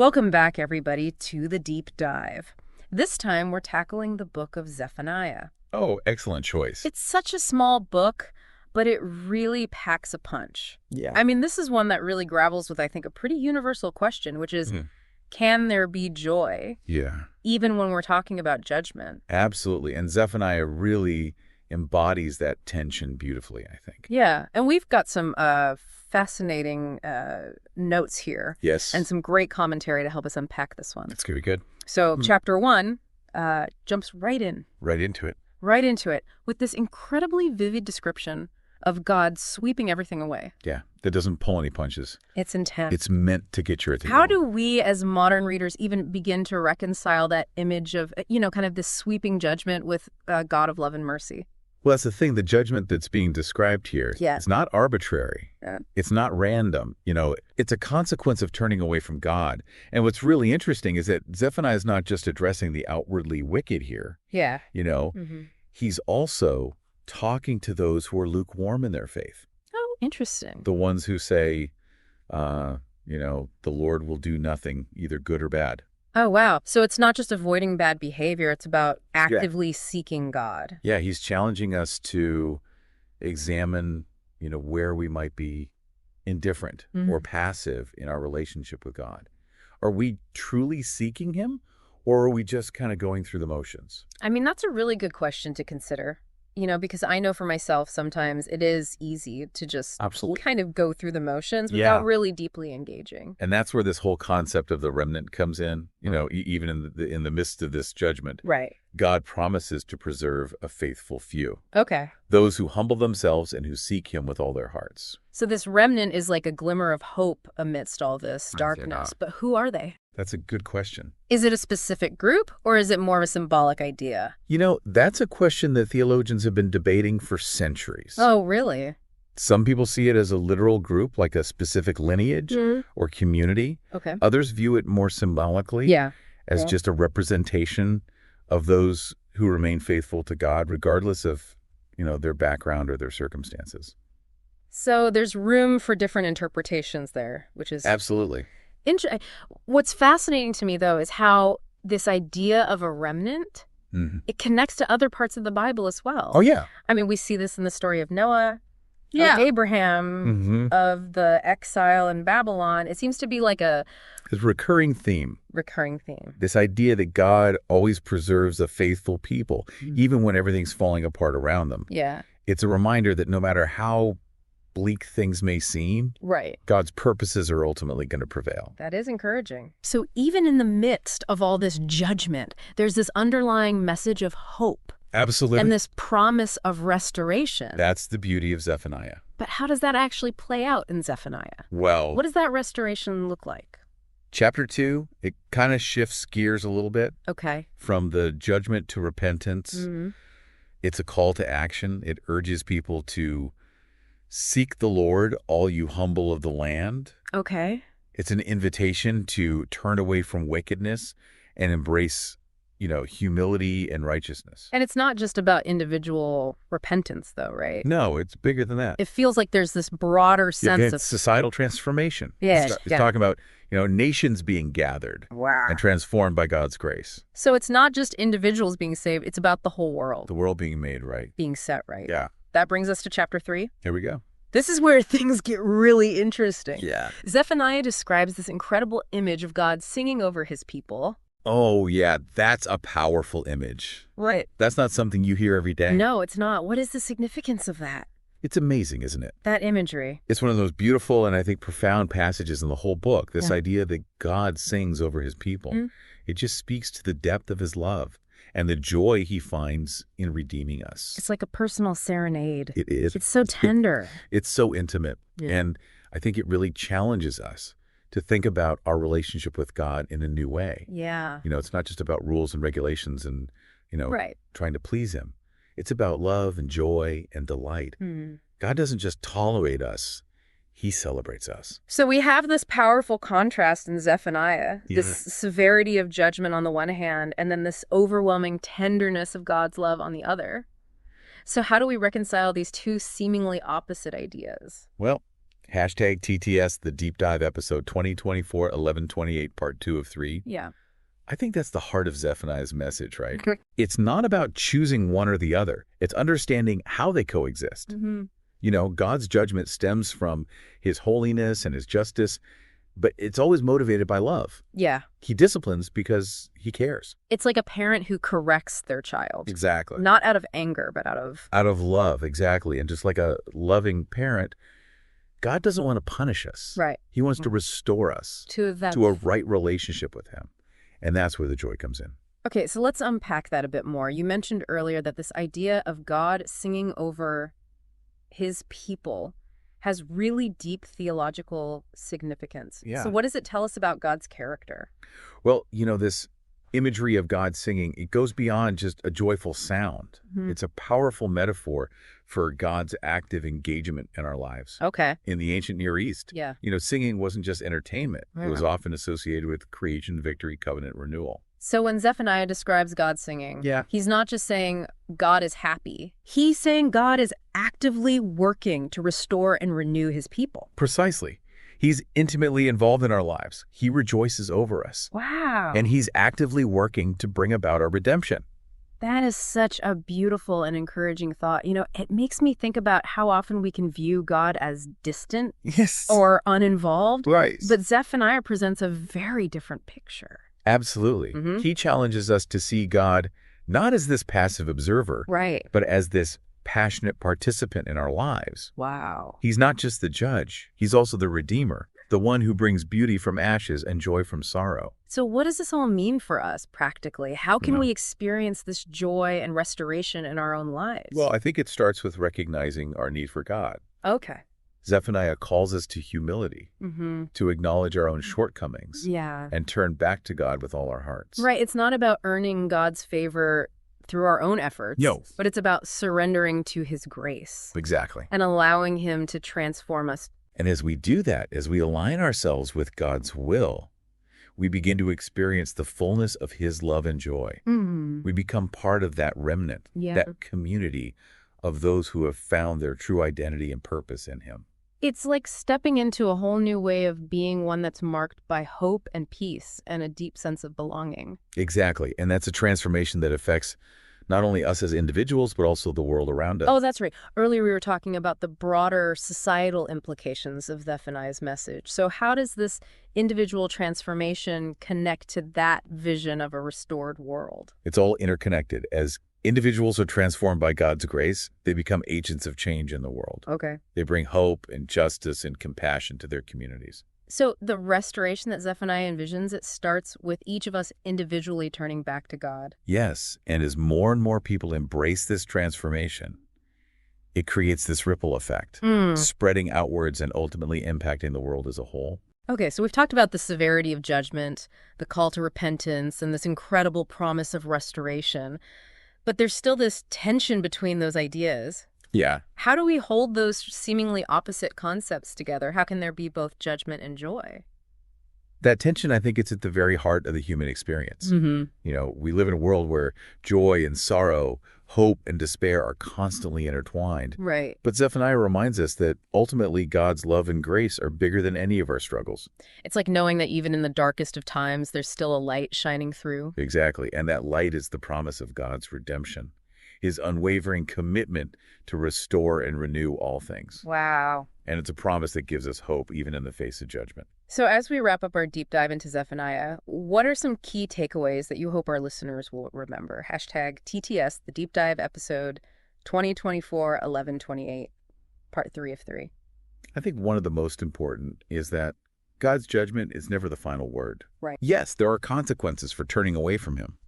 Welcome back, everybody, to the deep dive. This time, we're tackling the book of Zephaniah. Oh, excellent choice. It's such a small book, but it really packs a punch. Yeah. I mean, this is one that really grapples with, I think, a pretty universal question, which is, can there be joy? Yeah. Even when we're talking about judgment? Absolutely. And Zephaniah really embodies that tension beautifully, I think. Yeah, and we've got some fascinating notes here. Yes. And some great commentary to help us unpack this one. That's going to be good. So chapter 1 jumps right in. Right into it. Right into it with this incredibly vivid description of God sweeping everything away. Yeah. That doesn't pull any punches. It's intense. It's meant to get your attention. How do we as modern readers even begin to reconcile that image of, kind of this sweeping judgment with God of love and mercy? Well, that's the thing. The judgment that's being described here is not arbitrary. Yeah. It's not random. It's a consequence of turning away from God. And what's really interesting is that Zephaniah is not just addressing the outwardly wicked here. Yeah. He's also talking to those who are lukewarm in their faith. Oh, interesting. The ones who say, the Lord will do nothing, either good or bad. Oh, wow. So it's not just avoiding bad behavior. It's about actively seeking God. Yeah, he's challenging us to examine, where we might be indifferent or passive in our relationship with God. Are we truly seeking him, or are we just kind of going through the motions? I mean, that's a really good question to consider. Because I know for myself, sometimes it is easy to just kind of go through the motions without really deeply engaging. And that's where this whole concept of the remnant comes in, even in the midst of this judgment. Right. God promises to preserve a faithful few. Okay. Those who humble themselves and who seek him with all their hearts. So this remnant is like a glimmer of hope amidst all this darkness. But who are they? That's a good question. Is it a specific group, or is it more of a symbolic idea? That's a question that theologians have been debating for centuries. Oh, really? Some people see it as a literal group, like a specific lineage or community. Okay. Others view it more symbolically as just a representation of those who remain faithful to God, regardless of, their background or their circumstances. So there's room for different interpretations there, which is... Absolutely. What's fascinating to me, though, is how this idea of a remnant, it connects to other parts of the Bible as well. Oh, yeah. I mean, we see this in the story of Noah, of Abraham, of the exile in Babylon. It seems to be like a recurring theme. This idea that God always preserves a faithful people, even when everything's falling apart around them. Yeah. It's a reminder that no matter how bleak things may seem, God's purposes are ultimately going to prevail. That is encouraging. So even in the midst of all this judgment, there's this underlying message of hope. Absolutely. And this promise of restoration. That's the beauty of Zephaniah. But how does that actually play out in Zephaniah? Well, what does that restoration look like? Chapter 2, it kind of shifts gears a little bit. Okay. From the judgment to repentance. It's a call to action. It urges people to seek the Lord, all you humble of the land. Okay. It's an invitation to turn away from wickedness and embrace, humility and righteousness. And it's not just about individual repentance, though, right? No, it's bigger than that. It feels like there's this broader sense of societal transformation. Yeah. It's talking about, nations being gathered and transformed by God's grace. So it's not just individuals being saved. It's about the whole world. The world being made right. Being set right. Yeah. That brings us to chapter 3. Here we go. This is where things get really interesting. Yeah. Zephaniah describes this incredible image of God singing over his people. Oh, yeah. That's a powerful image. Right. That's not something you hear every day. No, it's not. What is the significance of that? It's amazing, isn't it? That imagery. It's one of those beautiful and I think profound passages in the whole book. This idea that God sings over his people. It just speaks to the depth of his love and the joy he finds in redeeming us. It's like a personal serenade. It is. It's so tender. It's so intimate. Yeah. And I think it really challenges us to think about our relationship with God in a new way. Yeah. It's not just about rules and regulations and, trying to please him. It's about love and joy and delight. God doesn't just tolerate us. He celebrates us. So we have this powerful contrast in Zephaniah, this severity of judgment on the one hand, and then this overwhelming tenderness of God's love on the other. So how do we reconcile these two seemingly opposite ideas? Well, Hashtag TTS, the deep dive episode 2024-11-28, part 2 of 3. Yeah. I think that's the heart of Zephaniah's message, right? It's not about choosing one or the other. It's understanding how they coexist. You know, God's judgment stems from his holiness and his justice, but it's always motivated by love. Yeah. He disciplines because he cares. It's like a parent who corrects their child. Exactly. Not out of anger, but out of love, exactly. And just like a loving parent, God doesn't want to punish us. Right. He wants to restore us to a right relationship with him. And that's where the joy comes in. Okay, so let's unpack that a bit more. You mentioned earlier that this idea of God singing over his people has really deep theological significance. Yeah. So what does it tell us about God's character? Well, you know, this imagery of God singing, it goes beyond just a joyful sound. It's a powerful metaphor for God's active engagement in our lives. Okay. In the ancient Near East, yeah, you know, singing wasn't just entertainment. It was often associated with creation, victory, covenant renewal. So when Zephaniah describes God singing, yeah, he's not just saying God is happy. He's saying God is actively working to restore and renew his people. Precisely. He's intimately involved in our lives. He rejoices over us. Wow. And he's actively working to bring about our redemption. That is such a beautiful and encouraging thought. You know, it makes me think about how often we can view God as distant or uninvolved. Right. But Zephaniah presents a very different picture. Absolutely. He challenges us to see God not as this passive observer, right, but as this passionate participant in our lives. Wow. He's not just the judge. He's also the redeemer, the one who brings beauty from ashes and joy from sorrow. So what does this all mean for us practically? How can we experience this joy and restoration in our own lives? Well, I think it starts with recognizing our need for God. Okay. Zephaniah calls us to humility, to acknowledge our own shortcomings, and turn back to God with all our hearts. Right. It's not about earning God's favor through our own efforts, but it's about surrendering to his grace. Exactly. And allowing him to transform us. And as we do that, as we align ourselves with God's will, we begin to experience the fullness of his love and joy. We become part of that remnant, that community of those who have found their true identity and purpose in him. It's like stepping into a whole new way of being, one that's marked by hope and peace and a deep sense of belonging. Exactly. And that's a transformation that affects not only us as individuals, but also the world around us. Oh, that's right. Earlier we were talking about the broader societal implications of Zephaniah's message. So how does this individual transformation connect to that vision of a restored world? It's all interconnected. As individuals are transformed by God's grace, they become agents of change in the world. Okay. They bring hope and justice and compassion to their communities. So the restoration that Zephaniah envisions, it starts with each of us individually turning back to God. Yes, and as more and more people embrace this transformation, it creates this ripple effect, spreading outwards and ultimately impacting the world as a whole. Okay, so we've talked about the severity of judgment, the call to repentance, and this incredible promise of restoration. But there's still this tension between those ideas. Yeah. How do we hold those seemingly opposite concepts together? How can there be both judgment and joy? That tension, I think it's at the very heart of the human experience. You know, we live in a world where joy and sorrow, hope and despair are constantly intertwined. Right. But Zephaniah reminds us that ultimately God's love and grace are bigger than any of our struggles. It's like knowing that even in the darkest of times, there's still a light shining through. Exactly. And that light is the promise of God's redemption, his unwavering commitment to restore and renew all things. Wow. And it's a promise that gives us hope even in the face of judgment. So as we wrap up our deep dive into Zephaniah, what are some key takeaways that you hope our listeners will remember? Hashtag TTS, the deep dive episode 2024-11-28, part 3 of 3. I think one of the most important is that God's judgment is never the final word. Right. Yes, there are consequences for turning away from him.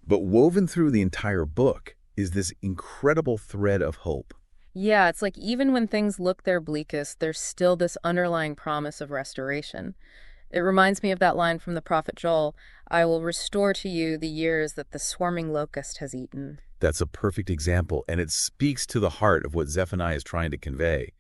But woven through the entire book is this incredible thread of hope. Yeah, it's like even when things look their bleakest, there's still this underlying promise of restoration. It reminds me of that line from the prophet Joel, "I will restore to you the years that the swarming locust has eaten." That's a perfect example, and it speaks to the heart of what Zephaniah is trying to convey.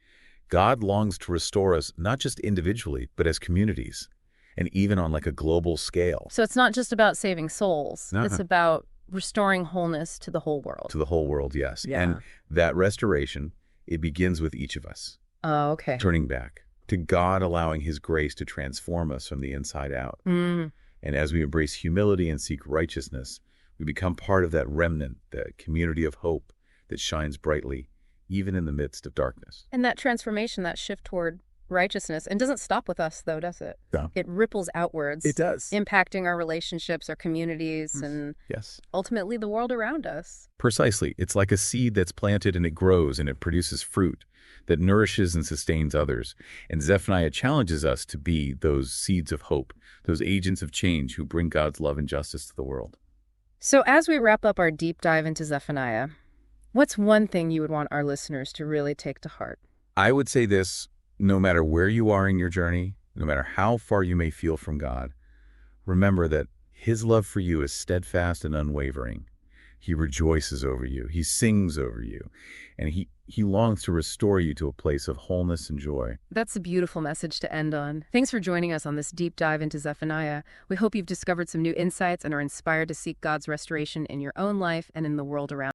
God longs to restore us not just individually, but as communities, and even on like a global scale. So it's not just about saving souls. It's about restoring wholeness to the whole world. To the whole world, yes. Yeah. And that restoration, it begins with each of us. Oh, okay. turning back, to God allowing his grace to transform us from the inside out. Mm. And as we embrace humility and seek righteousness, we become part of that remnant, that community of hope that shines brightly, even in the midst of darkness. And that transformation, that shift toward righteousness, and doesn't stop with us, though, does it? Yeah. It ripples It outwards, does. impacting our relationships, our communities, and Yes. ultimately the world around us. Precisely. It's like a seed that's planted and it grows and it produces fruit that nourishes and sustains others. And Zephaniah challenges us to be those seeds of hope, those agents of change who bring God's love and justice to the world. So as we wrap up our deep dive into Zephaniah, what's one thing you would want our listeners to really take to heart? I would say this: no matter where you are in your journey, no matter how far you may feel from God, remember that his love for you is steadfast and unwavering. He rejoices over you. He sings over you. And he longs to restore you to a place of wholeness and joy. That's a beautiful message to end on. Thanks for joining us on this deep dive into Zephaniah. We hope you've discovered some new insights and are inspired to seek God's restoration in your own life and in the world around you.